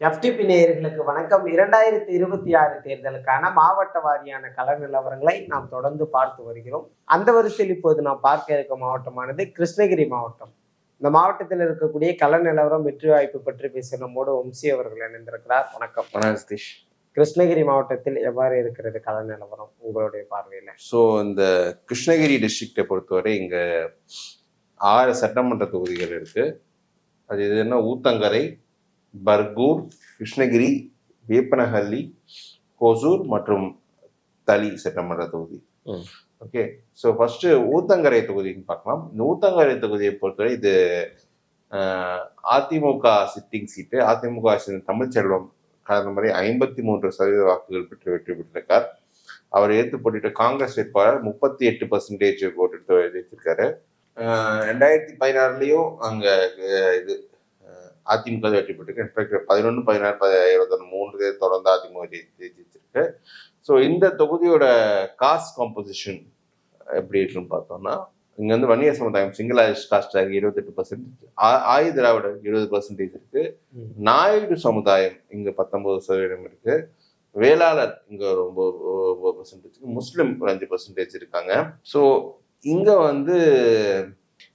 FTP நேயர்களுக்கு வணக்கம். 2026 தேர்தலுக்கான மாவட்ட வாரியான கள நிலவரங்களை நாம் தொடர்ந்து பார்த்து வருகிறோம். அந்த வரிசையில் இப்போது நாம் பார்க்க இருக்கும் மாவட்டமானது கிருஷ்ணகிரி மாவட்டம். இந்த மாவட்டத்தில் இருக்கக்கூடிய கள நிலவரம், வெற்றி வாய்ப்பு பற்றி பேச நம்மோடு வம்சி அவர்கள் இணைந்திருக்கிறார். வணக்கம். சதீஷ். கிருஷ்ணகிரி மாவட்டத்தில் எவ்வாறு இருக்கிறது கள நிலவரம் உங்களுடைய பார்வையில? இந்த கிருஷ்ணகிரி டிஸ்ட்ரிக்டை பொறுத்தவரை இங்க 6 சட்டமன்ற தொகுதிகள் இருக்கு. அது எதுன்னா ஊத்தங்கரை, பர்கூர், கிருஷ்ணகிரி, வேப்பனஹள்ளி, ஹொசூர் மற்றும் தளி சட்டமன்ற தொகுதி. ஓகே, ஸோ ஃபர்ஸ்ட் ஊத்தங்கரை தொகுதின்னு பார்க்கலாம். இந்த ஊத்தங்கரை தொகுதியை பொறுத்தவரை இது அதிமுக சிட்டிங் சீட்டு. அதிமுக தமிழ்ச்செல்வம் கடந்த முறை 53% வாக்குகள் பெற்று வெற்றி பெற்றிருக்கார். அவர் எடுத்து போட்டிட்டு காங்கிரஸ் வேட்பாளர் 38% ஓட்டு எடுத்து வைத்திருக்காரு. 2016 அங்க இது அதிமுக வெற்றி பெற்றிருக்கு. இன்ஃபேக்ட் 11, 16, 23 தொடர்ந்து அதிமுக ஜெயிச்சிருக்கு. ஸோ இந்த தொகுதியோட காஸ்ட் காம்போசிஷன் எப்படி இருக்குன்னு பார்த்தோம்னா, இங்க வந்து வன்னியர் சமுதாயம் சிங்கிள் காஸ்ட் 28%, ஆயுத திராவிடர் 20% இருக்கு, நாயுடு சமுதாயம் இங்க 19% இருக்கு, வேளாளர் இங்க ஒரு 9%, முஸ்லிம் 5% இருக்காங்க. ஸோ இங்க வந்து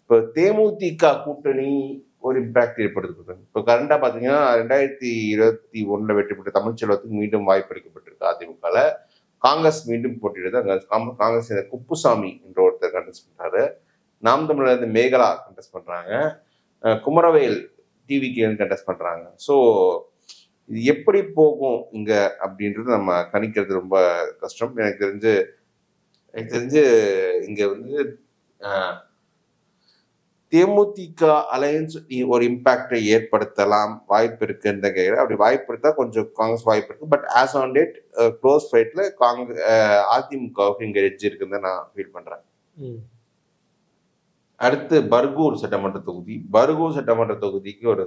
இப்போ தேமுதிக கூட்டணி ஒரு இம்பாக்ட் ஏற்படுத்திருக்காங்க. இப்போ கரண்டா பாத்தீங்கன்னா 2021 வெற்றி பெற்ற தமிழ்ச்செல்வத்துக்கு மீண்டும் வாய்ப்பளிக்கப்பட்டிருக்கு அதிமுகல. காங்கிரஸ் மீண்டும் போட்டியிடுது. காங்கிரஸ் குப்புசாமி என்ற ஒருத்தர் கண்டெஸ்ட் பண்றாரு. நாம் தமிழர் மேகலா கண்டெஸ்ட் பண்றாங்க. குமரவேல் டிவிக்கு கண்டெஸ்ட் பண்றாங்க. ஸோ இது எப்படி போகும் இங்க அப்படின்றது நம்ம கணிக்கிறது ரொம்ப கஷ்டம். எனக்கு தெரிஞ்சு இங்க வந்து தேமுதிக அலையன்ஸ் ஒரு இம்பாக்டை ஏற்படுத்தலாம் வாய்ப்பு இருக்குன்னு கேட்கிறேன். அப்படி வாய்ப்பு இருந்தா கொஞ்சம் காங்கிரஸ் வாய்ப்பு இருக்கு. But as on date close ஃபைட்ல அதிமுகவுக்கு இங்க எட்ஜ் இருக்குன்னு நான் ஃபீல் பண்றேன். அடுத்து பர்கூர் சட்டமன்ற தொகுதி. பர்கூர் சட்டமன்ற தொகுதிக்கு ஒரு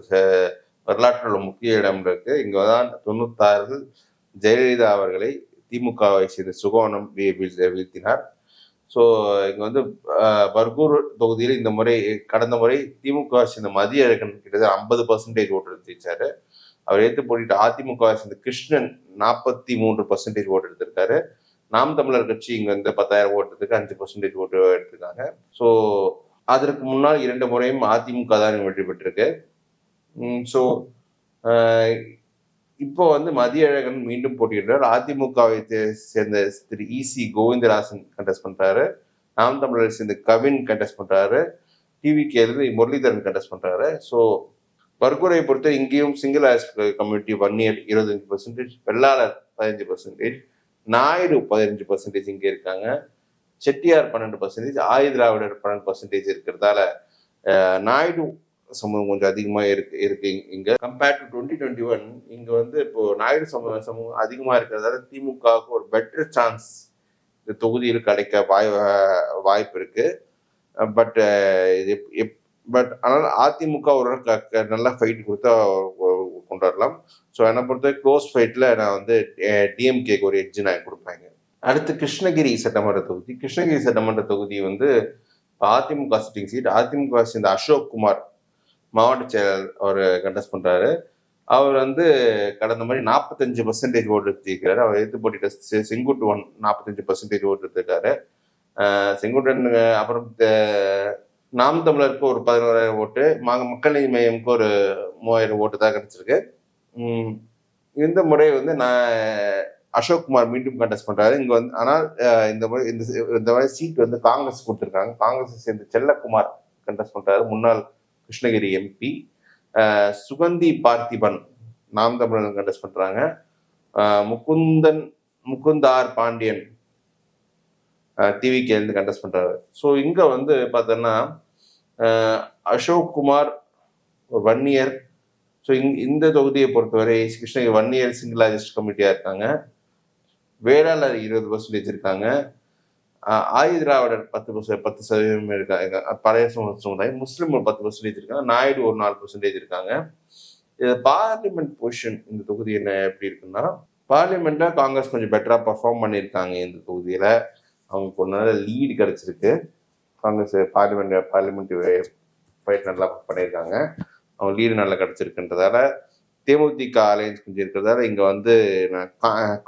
வரலாற்றில் முக்கிய இடம் இருக்கு. இங்கதான் 96 ஜெயலலிதா அவர்களை திமுகவை சேர்ந்த சுகோணம் வீழ்த்தினார். ஸோ இங்க வந்து பர்கூர் தொகுதியில் இந்த முறை கடந்த முறை திமுக சேர்ந்த மதியழகன் கிட்டத்தட்ட 50% ஓட்டு எடுத்துச்சாரு. அவர் எடுத்து போட்டிட்டு அதிமுக சேர்ந்த கிருஷ்ணன் 43% ஓட்டு எடுத்திருக்காரு. நாம் தமிழர் கட்சி இங்க வந்து 10,000 ஓட்டுக்கு 5% ஓட்டு எடுத்திருக்காங்க. ஸோ அதற்கு முன்னால் 2 முறையும் அதிமுக தான் வெற்றி பெற்றிருக்கு. ஸோ இப்போ வந்து மதியழகன் மீண்டும் போட்டியிடுறார். அதிமுகவை சேர்ந்த திரு இசி கோவிந்தராசன் கண்டெஸ்ட் பண்றாரு. நாம் தமிழரை சேர்ந்த கவின் கண்டெஸ்ட் பண்றாரு. டிவிக்கு முரளிதரன் கண்டெஸ்ட் பண்றாரு. ஸோ பர்கூரை பொறுத்த இங்கேயும் சிங்கிள் கம்யூனிட்டி வன்னியர் 25%, வெள்ளாளர் 15%, நாயுடு 15% இங்கே இருக்காங்க, செட்டியார் 12%, ஆயுத திராவிடர் 12% இருக்கிறதால நாயுடு சமூகம் கொஞ்சம் அதிகமா இருக்கு இங்க. கம்பேர்ட் டு 2021 இங்க வந்து இப்போ நாயுடு சமூகம் அதிகமா இருக்கிறதால திமுகவுக்கு ஒரு பெட்டர் சான்ஸ் இந்த தொகுதியில் கிடைக்க வாய்ப்பு இருக்கு. பட் ஆனால் அதிமுக ஒரு நல்ல ஃபைட் கொடுத்தா கொண்டாடலாம். ஸோ என்னை பொறுத்த க்ளோஸ் ஃபைட்ல நான் வந்து டிஎம்கேக்கு ஒரு எட்ஜ் நான் கொடுப்பேங்க. அடுத்து கிருஷ்ணகிரி சட்டமன்ற தொகுதி. கிருஷ்ணகிரி சட்டமன்ற தொகுதி வந்து அதிமுக சிட்டிங் சீட். அதிமுக சேர்ந்த அசோக் குமார் மாவட்ட செயலர் அவர் கண்டெஸ்ட் பண்றாரு. அவர் வந்து கடந்த மாதிரி 45% ஓட்டு எடுத்திருக்கிறாரு. அவர் எடுத்து போட்டிட்டு செங்குட்டுவன் 45% ஓட்டு எடுத்திருக்காரு. செங்குட்டன் அப்புறம் நாம் தமிழருக்கு ஒரு 11,000 ஓட்டு, மக்கள் நீதி மையமுக்கு ஒரு 3,000 ஓட்டு தான் கிடைச்சிருக்கு. இந்த முறை வந்து அசோக்குமார் மீண்டும் கண்டெஸ்ட் பண்றாரு இங்க வந்து. ஆனால் இந்த முறை சீட் வந்து காங்கிரஸ் கொடுத்துருக்காங்க. காங்கிரஸ் சேர்ந்த செல்லக்குமார் கண்டெஸ்ட் பண்றாரு, முன்னாள் கிருஷ்ணகிரி எம்பி. சுகந்தி பார்த்திபன் நாம் தமிழர் கண்டெஸ்ட் பண்றாங்க. முகுந்தார் பாண்டியன் டிவிக்கு இருந்து கண்டெஸ்ட் பண்றாரு. ஸோ இங்க வந்து பார்த்தோன்னா அசோக் குமார் வன்னியர். ஸோ இந்த தொகுதியை பொறுத்தவரை கிருஷ்ணகிரி வன்னியர் சிங்கிள் லார்ஜஸ்ட் கமிட்டியா இருக்காங்க. வேளாளர் 20% இருக்காங்க. ஆயுத திராவிடர் 10% இருக்காங்க. பழைய சமுதாயம் முஸ்லிம் ஒரு 10% இருக்காங்க. நாயுடு ஒரு 4% இருக்காங்க. பார்லிமெண்ட் பொசிஷன் இந்த தொகுதி என்ன எப்படி இருக்குன்னா, பார்லிமெண்ட்ல காங்கிரஸ் கொஞ்சம் பெட்டரா பர்ஃபார்ம் பண்ணியிருக்காங்க. இந்த தொகுதியில அவங்களுக்கு ஒரு நல்ல லீடு கிடைச்சிருக்கு. காங்கிரஸ் பார்லிமெண்ட் ஃபைட் நல்லா பண்ணியிருக்காங்க. அவங்க லீடு நல்லா கிடைச்சிருக்குன்றதால தேமுதிக அலையன்ஸ் கொஞ்சம் இருக்கிறதால இங்க வந்து நான்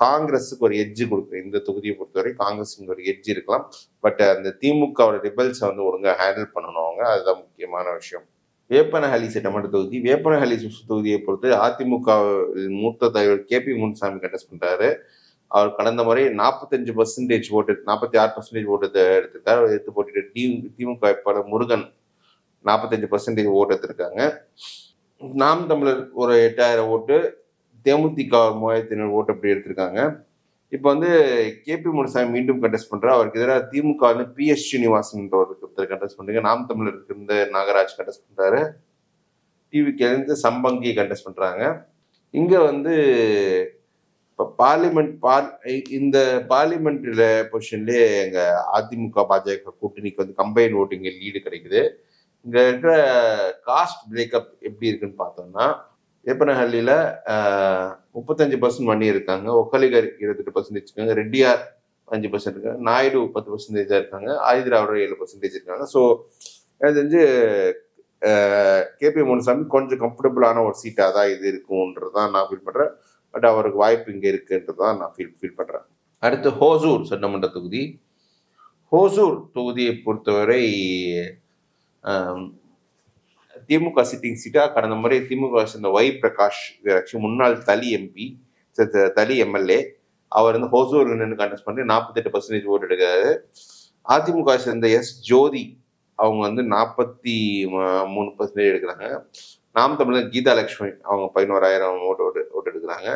காங்கிரஸுக்கு ஒரு எட்ஜ் கொடுக்குறேன். இந்த தொகுதியை பொறுத்தவரை காங்கிரஸ் இங்க ஒரு எட்ஜ் இருக்கலாம். பட் அந்த திமுகவோட ரிபல்ஸை வந்து ஒழுங்கா ஹேண்டில் பண்ணணும் அவங்க. அதுதான் முக்கியமான விஷயம். வேப்பனஹள்ளி சட்டமன்ற தொகுதி. வேப்பனஹள்ளி தொகுதியை பொறுத்து அதிமுக மூத்த தலைவர் KP முனுசாமி கண்டெஸ்ட் பண்றாரு. அவர் கடந்த முறை 45% ஓட்டு, 46% ஓட்டு எடுத்திருக்காரு. எடுத்து போட்டிட்டு திமுக வேட்பாளர் முருகன் 45% ஓட்டு எடுத்திருக்காங்க. நாம் தமிழர் ஒரு 8000 ஓட்டு, தேமுதிக 3500 ஓட்டு அப்படி எடுத்திருக்காங்க. இப்போ வந்து KP முனுசாமி மீண்டும் கண்டெஸ்ட் பண்றாரு. அவருக்கு எதிராக திமுக வந்து PS ஸ்ரீனிவாசன் ஒருத்தர் கண்டெஸ்ட் பண்றாங்க. நாம் தமிழருக்கு இருந்த நாகராஜ் கண்டெஸ்ட் பண்றாரு. டிவிக்கு இருந்து சம்பங்கி கண்டெஸ்ட் பண்றாங்க. இங்க வந்து இப்போ இந்த பார்லிமெண்ட்ல பொசிஷன்லேயே எங்க அதிமுக பாஜக கூட்டணிக்கு வந்து கம்பைன் ஓட்டிங் லீடு கிடைக்குது. இங்க இருக்கிற காஸ்ட் பிரேக்கப் எப்படி இருக்குன்னு பார்த்தோம்னா, வேப்பனஹள்ளியில 35% வன்னி இருக்காங்க, ஒக்கலிகர் 28% இருக்காங்க, ரெட்டியார் 5% இருக்காங்க, நாயுடு 10% இருக்காங்க, ஆதிதிராவிடர் 7% இருக்காங்க. ஸோ எனக்கு தெரிஞ்சு KP முனுசாமி கொஞ்சம் கம்ஃபர்டபுளான ஒரு சீட்டாக தான் இது இருக்கும்ன்றதான் நான் ஃபீல் பண்றேன். பட் அவருக்கு வாய்ப்பு இங்கே இருக்குன்றதான் நான் ஃபீல் பண்றேன். அடுத்து ஹோசூர் சட்டமன்ற தொகுதி. ஹோசூர் தொகுதியை பொறுத்தவரை திமுக சிட்டிங் சீட்டா. கடந்த முறை திமுக சேர்ந்த பிரகாஷ் முன்னாள் தளி MP, தளி MLA, அவர் வந்து ஹோசூர்ல நின்று கண்டெஸ்ட் பண்ணி 48% ஓட்டு எடுக்கிறாரு. அதிமுக சேர்ந்த ஜோதி அவங்க வந்து 43% எடுக்கிறாங்க. நாம் தமிழர் கீதா லட்சுமி அவங்க 11,000 ஓட்டு எடுக்கிறாங்க.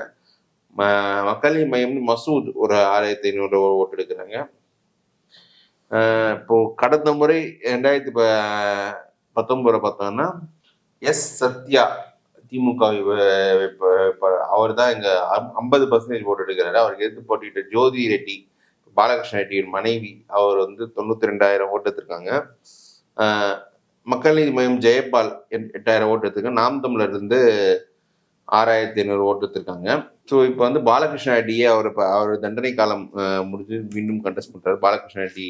மக்கள் நீதி மையம் மசூத் ஒரு 6,500 ஓட்டு எடுக்கிறாங்க. இப்போ கடந்த முறை 2019 பார்த்தோம்னா சத்யா திமுக அவர் தான் இங்க 50% ஓட்டு எடுக்கிறாரு. அவருக்கு எதிர்த்து போட்டிட்டு ஜோதி ரெட்டி, பாலகிருஷ்ண ரெட்டியின் மனைவி, அவர் வந்து 92,000 ஓட்டு எடுத்திருக்காங்க. மக்கள் நீதி மையம் ஜெயபால் 8,000 ஓட்டு எடுத்திருக்காங்க. நாம் தமிழர் இருந்து 6,500 ஓட்டு எடுத்திருக்காங்க. ஸோ இப்போ வந்து பாலகிருஷ்ண ரெட்டியே அவர் தண்டனை காலம் முடிஞ்சு மீண்டும் கண்டெஸ்ட் பண்றாரு. பாலகிருஷ்ண ரெட்டி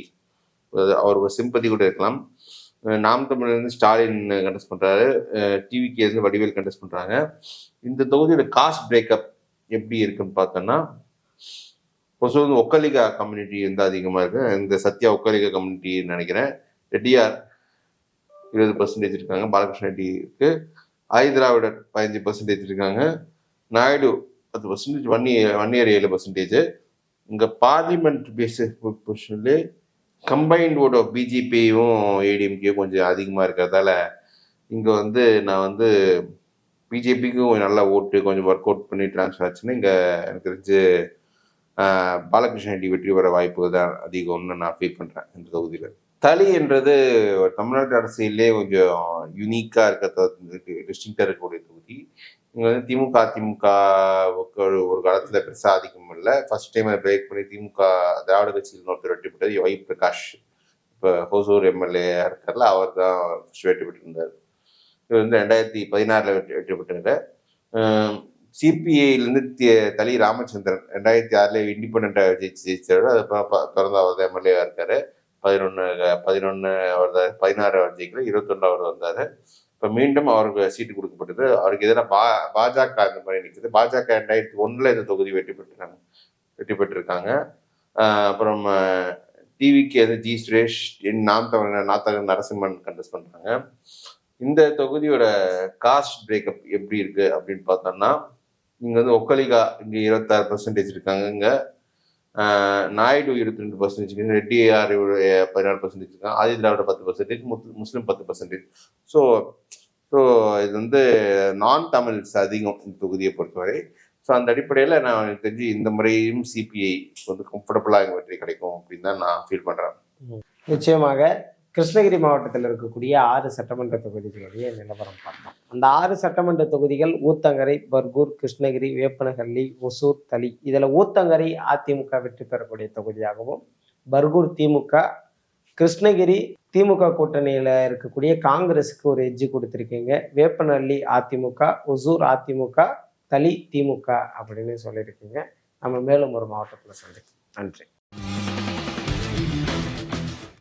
அவர் ஒரு சிம்பதி கூட இருக்கலாம். நாம் தமிழர் இருந்து ஸ்டாலின் கண்டெஸ்ட் பண்றாரு. டிவிக்கு இருந்து வடிவேல் கண்டெஸ்ட் பண்றாங்க. இந்த தொகுதியோட காஸ்ட் பிரேக்கப் எப்படி இருக்குன்னு பார்த்தோம்னா, வந்து ஒக்கலிகா கம்யூனிட்டி வந்து அதிகமா இருக்கு. இந்த சத்யா ஒக்கலிகா கம்யூனிட்டி நினைக்கிறேன். ரெட்டியார் 20% இருக்காங்க, பாலகிருஷ்ண ரெட்டி இருக்கு. ஆதிதிராவிடர் 15% இருக்காங்க, நாயுடு 10%, வன்னியர் 7%. இங்க பார்லிமெண்ட் பேசிஸ் பொசிஷன்ல கம்பைன்ட் ஓட் ஆஃப் பிஜேபியும் ஏடிஎம்கேயும் கொஞ்சம் அதிகமா இருக்கிறதால இங்க வந்து நான் வந்து பிஜேபிக்கும் நல்ல ஓட்டு கொஞ்சம் ஒர்க் அவுட் பண்ணி டிரான்ஸ்ஃபர் ஆச்சுன்னா இங்க எனக்கு தெரிஞ்சு பாலகிருஷ்ண ரெட்டி வெற்றி பெற வாய்ப்பு தான் அதிகம்னு நான் ஃபீல் பண்றேன் இந்த தொகுதியில. தளி என்றது தமிழ்நாட்டு அரசியலே கொஞ்சம் யூனிக்கா டிஸ்டிங்டா இருக்கக்கூடிய தொகுதி. இங்க வந்து திமுக அதிமுக ஒரு காலத்துல பெருசா அதிகம் இல்லை. ஃபர்ஸ்ட் டைம் பிரேக் பண்ணி திமுக திராவிட கட்சியில் ஒருத்தர் வெற்றி பெற்றது பிரகாஷ், இப்போ ஹோசூர் MLA இருக்கார்ல, அவர் தான் வெற்றி பெற்றிருந்தார். இவர் வந்து 2016 வெற்றி பெற்றாரு. CPIலேருந்து தளி ராமச்சந்திரன் 2006 இண்டிபெண்டா ஜெயிச்சாரு. அதுக்கப்புறம் தொடர்ந்து அவர் தான் MLA இருக்காரு. 11 அவர் 16 அவர் ஜெயிக்கல, 21 அவர் வந்தாரு. இப்போ மீண்டும் அவருக்கு சீட்டு கொடுக்கப்பட்டது. அவருக்கு எதிராக பாஜக இந்த மாதிரி நிற்குது. பாஜக 2001 இந்த தொகுதி வெற்றி பெற்றிருக்காங்க. அப்புறம் டிவிக்கு ஜி சுரேஷ், நாம் தமிழர் நாத்தகன் நரசிம்மன் கண்டெஸ்ட் பண்றாங்க. இந்த தொகுதியோட காஸ்ட் பிரேக்கப் எப்படி இருக்கு அப்படின்னு பார்த்தோம்னா, இங்க வந்து ஒக்கலிகா இங்க 26% இருக்காங்க, இங்க நாயுடு 22%, ரெட்டியார் 16% இருக்காங்க, ஆதிதிராவிட 10%, முஸ்லிம் 10%. ஸோ இது வந்து நான் தமிழ்ஸ் அதிகம் இந்த தொகுதியை பொறுத்தவரை. ஸோ அந்த அடிப்படையில் நான் எனக்கு தெரிஞ்சு இந்த முறையும் CPI வந்து கம்ஃபர்டபுளாக வெற்றி கிடைக்கும் அப்படின்னு தான் நான் ஃபீல் பண்ணுறேன். நிச்சயமாக கிருஷ்ணகிரி மாவட்டத்தில் இருக்கக்கூடிய 6 சட்டமன்ற தொகுதிகளுடைய நிலவரம் பார்த்தோம். அந்த 6 சட்டமன்ற தொகுதிகள் ஊத்தங்கரை, பர்கூர், கிருஷ்ணகிரி, வேப்பனஹள்ளி, ஒசூர், தளி. இதில் ஊத்தங்கரை அதிமுக வெற்றி பெறக்கூடிய தொகுதியாகவும், பர்கூர் திமுக, கிருஷ்ணகிரி திமுக கூட்டணியில் இருக்கக்கூடிய காங்கிரஸுக்கு ஒரு எட்ஜு கொடுத்துருக்கீங்க, வேப்பனஹள்ளி அதிமுக, ஒசூர் அதிமுக, தளி திமுக அப்படின்னு சொல்லியிருக்கீங்க. நம்ம மேலும் ஒரு மாவட்டத்தில் சந்திப்போம். நன்றி.